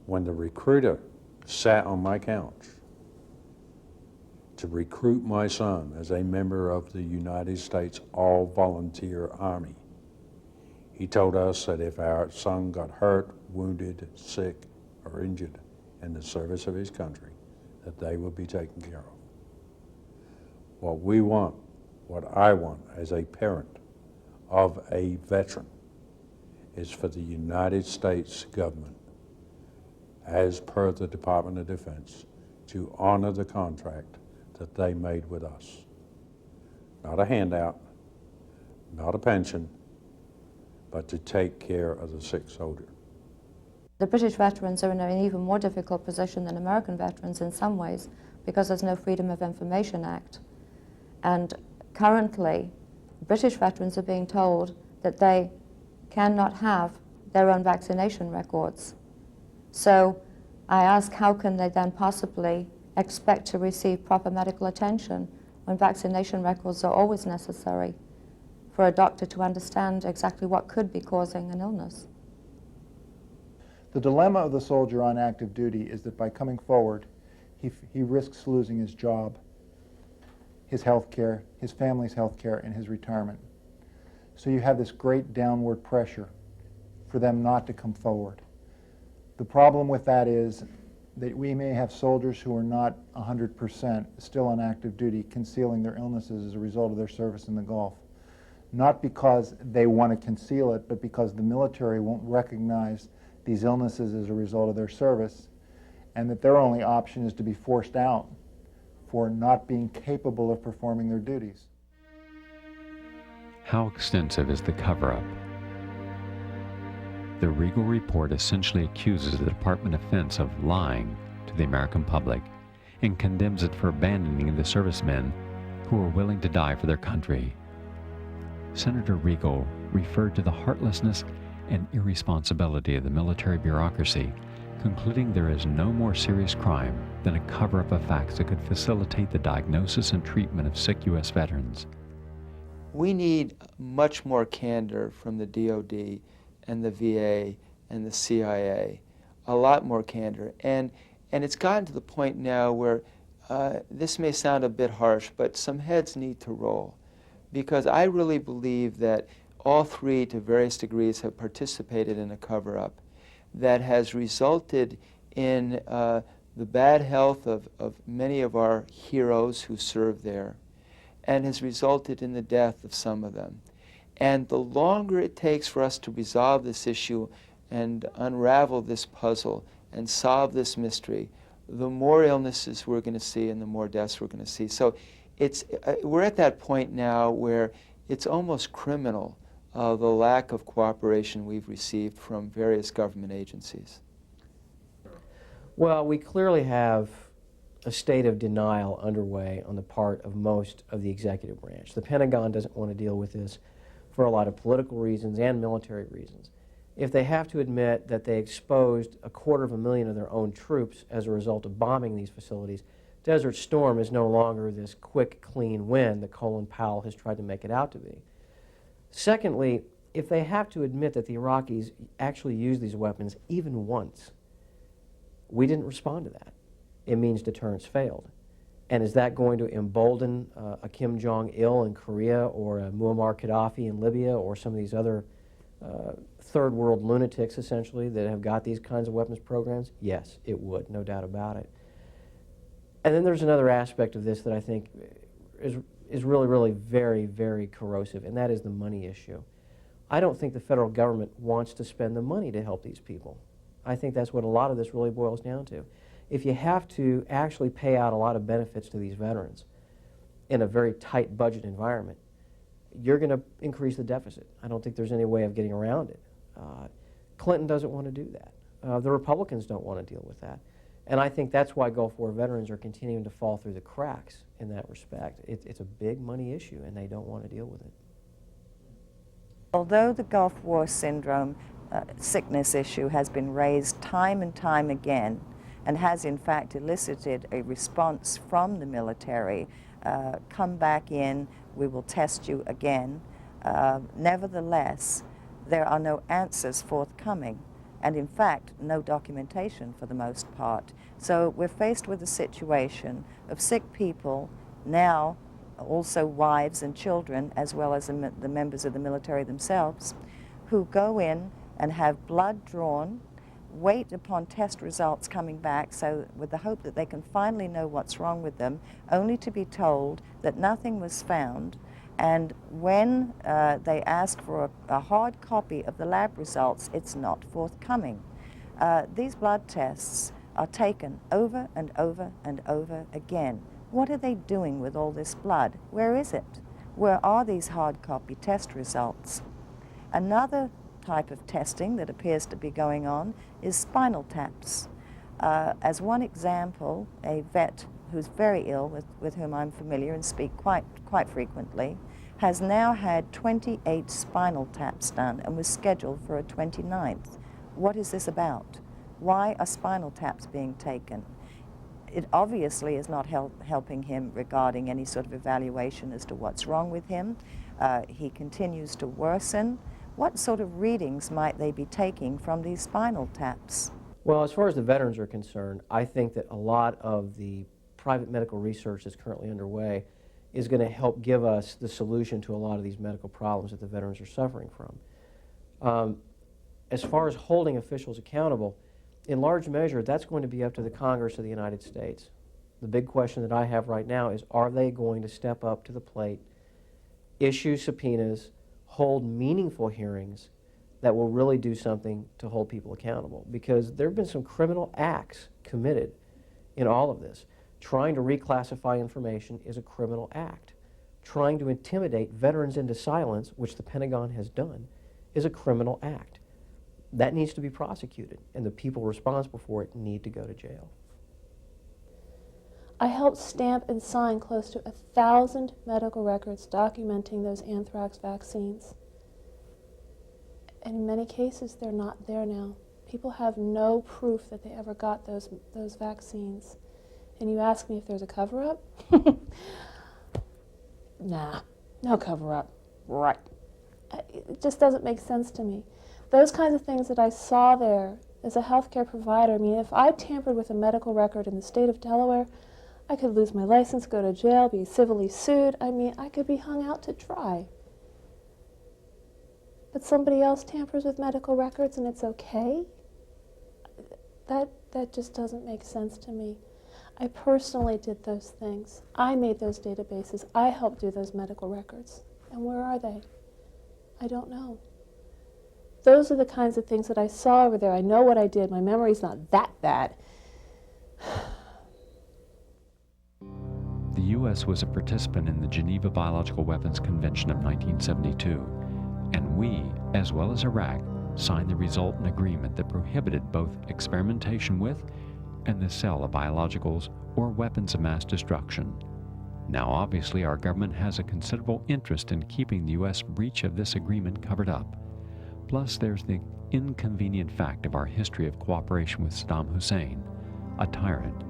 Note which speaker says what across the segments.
Speaker 1: When the recruiter sat on my couch to recruit my son as a member of the United States All-Volunteer Army, he told us that if our son got hurt, wounded, sick, or injured in the service of his country, that they would be taken care of. What we want, what I want as a parent of a veteran, is for the United States government, as per the Department of Defense, to honor the contract that they made with us. Not a handout, not a pension, but to take care of the sick soldier.
Speaker 2: The British veterans are in an even more difficult position than American veterans in some ways, because there's no Freedom of Information Act. And currently, British veterans are being told that they cannot have their own vaccination records. So I ask, how can they then possibly expect to receive proper medical attention when vaccination records are always necessary for a doctor to understand exactly what could be causing an illness?
Speaker 3: The dilemma of the soldier on active duty is that by coming forward, he risks losing his job, his health care, his family's health care, and his retirement. So you have this great downward pressure for them not to come forward. The problem with that is that we may have soldiers who are not 100% still on active duty concealing their illnesses as a result of their service in the Gulf. Not because they want to conceal it, but because the military won't recognize these illnesses as a result of their service, and that their only option is to be forced out for not being capable of performing their duties.
Speaker 4: How extensive is the cover-up? The Regal report essentially accuses the Department of Defense of lying to the American public and condemns it for abandoning the servicemen who are willing to die for their country. Senator Regal referred to the heartlessness and irresponsibility of the military bureaucracy, concluding there is no more serious crime than a cover-up of facts that could facilitate the diagnosis and treatment of sick U.S. veterans.
Speaker 5: We need much more candor from the DOD and the VA and the CIA, a lot more candor. And it's gotten to the point now where this may sound a bit harsh, but some heads need to roll. Because I really believe that all three, to various degrees, have participated in a cover-up that has resulted in the bad health of many of our heroes who served there, and has resulted in the death of some of them. And the longer it takes for us to resolve this issue and unravel this puzzle and solve this mystery, the more illnesses we're going to see and the more deaths we're going to see. So we're at that point now where it's almost criminal, the lack of cooperation we've received from various government agencies.
Speaker 6: Well, we clearly have a state of denial underway on the part of most of the executive branch. The Pentagon doesn't want to deal with this for a lot of political reasons and military reasons. If they have to admit that they exposed 250,000 of their own troops as a result of bombing these facilities, Desert Storm is no longer this quick, clean win that Colin Powell has tried to make it out to be. Secondly, if they have to admit that the Iraqis actually used these weapons even once, we didn't respond to that. It means deterrence failed. And is that going to embolden a Kim Jong-il in Korea or a Muammar Gaddafi in Libya or some of these other third world lunatics, essentially, that have got these kinds of weapons programs? Yes, it would, no doubt about it. And then there's another aspect of this that I think is really, really very, very corrosive, and that is the money issue. I don't think the federal government wants to spend the money to help these people. I think that's what a lot of this really boils down to. If you have to actually pay out a lot of benefits to these veterans in a very tight budget environment, you're going to increase the deficit. I don't think there's any way of getting around it. Clinton doesn't want to do that. The Republicans don't want to deal with that. And I think that's why Gulf War veterans are continuing to fall through the cracks in that respect. It's a big money issue, and they don't want to deal with it.
Speaker 7: Although the Gulf War syndrome sickness issue has been raised time and time again, and has in fact elicited a response from the military, come back in, we will test you again. Nevertheless, there are no answers forthcoming. and in fact no documentation for the most part. So we're faced with a situation of sick people, now also wives and children, as well as the members of the military themselves, who go in and have blood drawn, wait upon test results coming back, so with the hope that they can finally know what's wrong with them, only to be told that nothing was found. And when they ask for a hard copy of the lab results, it's not forthcoming. These blood tests are taken over and over and over again. What are they doing with all this blood? Where is it? Where are these hard copy test results? Another type of testing that appears to be going on is spinal taps. As one example, a vet who's very ill, with whom I'm familiar and speak quite frequently, has now had 28 spinal taps done and was scheduled for a 29th. What is this about? Why are spinal taps being taken? It obviously is not helping him regarding any sort of evaluation as to what's wrong with him. He continues to worsen. What sort of readings might they be taking from these spinal taps?
Speaker 6: Well, as far as the veterans are concerned, I think that a lot of the private medical research that's currently underway is going to help give us the solution to a lot of these medical problems that the veterans are suffering from. As far as holding officials accountable, in large measure, that's going to be up to the Congress of the United States. The big question that I have right now is, are they going to step up to the plate, issue subpoenas, hold meaningful hearings that will really do something to hold people accountable? Because there have been some criminal acts committed in all of this. Trying to reclassify information is a criminal act. Trying to intimidate veterans into silence, which the Pentagon has done, is a criminal act. That needs to be prosecuted, and the people responsible for it need to go to jail.
Speaker 8: I helped stamp and sign close to 1,000 medical records documenting those anthrax vaccines. And in many cases, they're not there now. People have no proof that they ever got those vaccines. And you ask me if there's a cover-up? Nah, no cover-up. Right. It just doesn't make sense to me. Those kinds of things that I saw there as a healthcare provider, I mean, if I tampered with a medical record in the state of Delaware, I could lose my license, go to jail, be civilly sued. I mean, I could be hung out to dry. But somebody else tampers with medical records and it's okay? That just doesn't make sense to me. I personally did those things. I made those databases. I helped do those medical records. And where are they? I don't know. Those are the kinds of things that I saw over there. I know what I did. My memory's not that bad.
Speaker 4: The U.S. was a participant in the Geneva Biological Weapons Convention of 1972, and we, as well as Iraq, signed the resultant agreement that prohibited both experimentation with and the sale of biologicals or weapons of mass destruction. Now, obviously, our government has a considerable interest in keeping the U.S. breach of this agreement covered up. Plus, there's the inconvenient fact of our history of cooperation with Saddam Hussein, a tyrant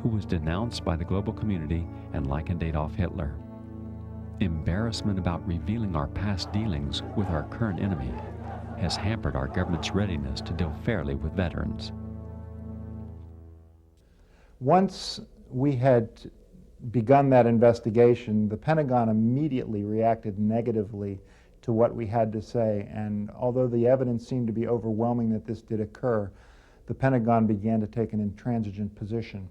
Speaker 4: who was denounced by the global community and likened Adolf Hitler. Embarrassment about revealing our past dealings with our current enemy has hampered our government's readiness to deal fairly with veterans.
Speaker 3: Once we had begun that investigation, the Pentagon immediately reacted negatively to what we had to say, and although the evidence seemed to be overwhelming that this did occur, the Pentagon began to take an intransigent position.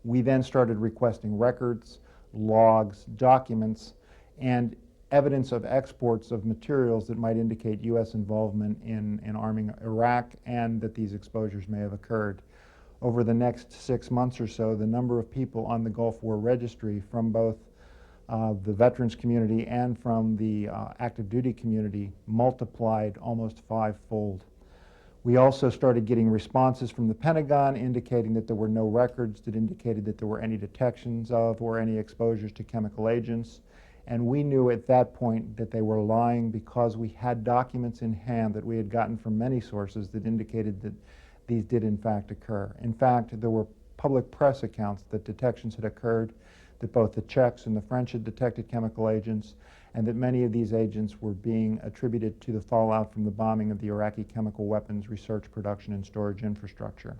Speaker 3: We then started requesting records, logs, documents, and evidence of exports of materials that might indicate U.S. involvement in arming Iraq and that these exposures may have occurred. Over the next 6 months or so, the number of people on the Gulf War Registry from both the veterans community and from the active duty community multiplied almost fivefold. We also started getting responses from the Pentagon indicating that there were no records that indicated that there were any detections of or any exposures to chemical agents. And we knew at that point that they were lying because we had documents in hand that we had gotten from many sources that indicated that these did in fact occur. In fact, there were public press accounts that detections had occurred, that both the Czechs and the French had detected chemical agents, and that many of these agents were being attributed to the fallout from the bombing of the Iraqi chemical weapons research, production, and storage infrastructure.